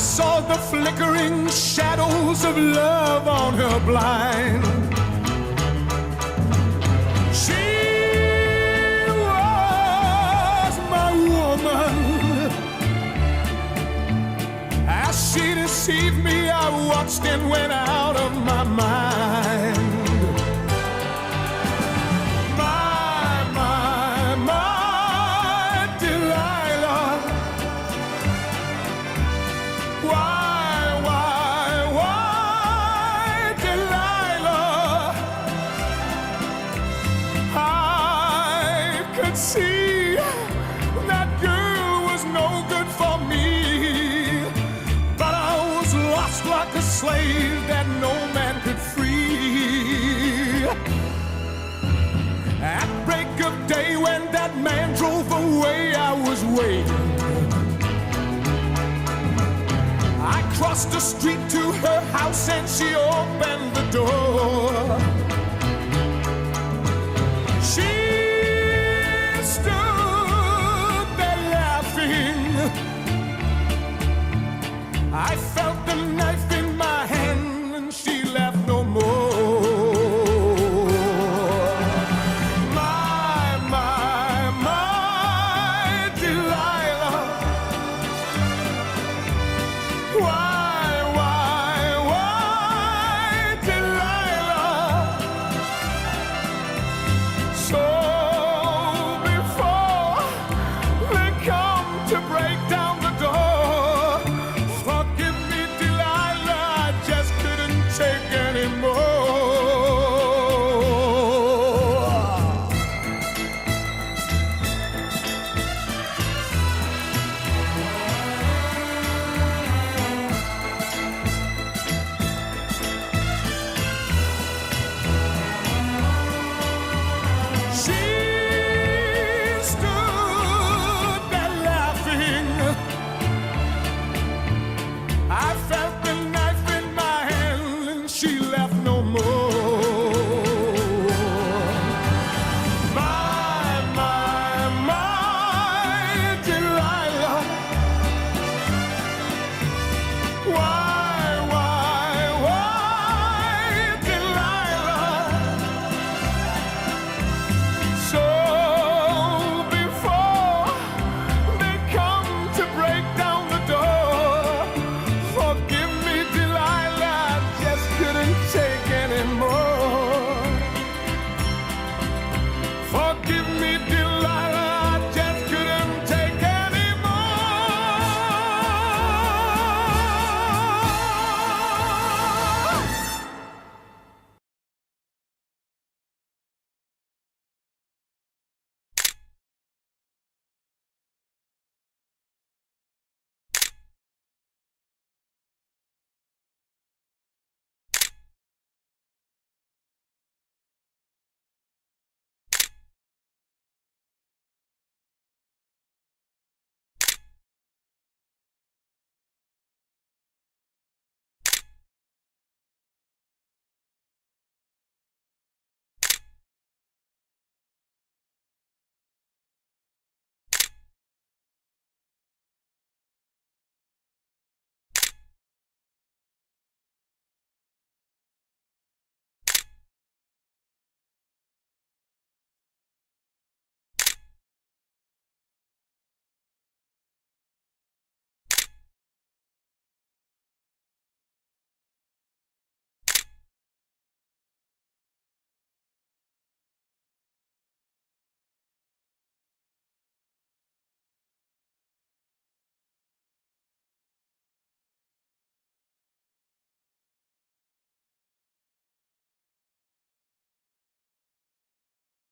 saw the flickering shadows of love on her blind. She was my woman. As she deceived me, I watched and went out of my mind. See, that girl was no good for me, but I was lost like a slave that no man could free. At break of day, when that man drove away, I was waiting. I crossed the street to her house and she opened the door. She stood there laughing. I felt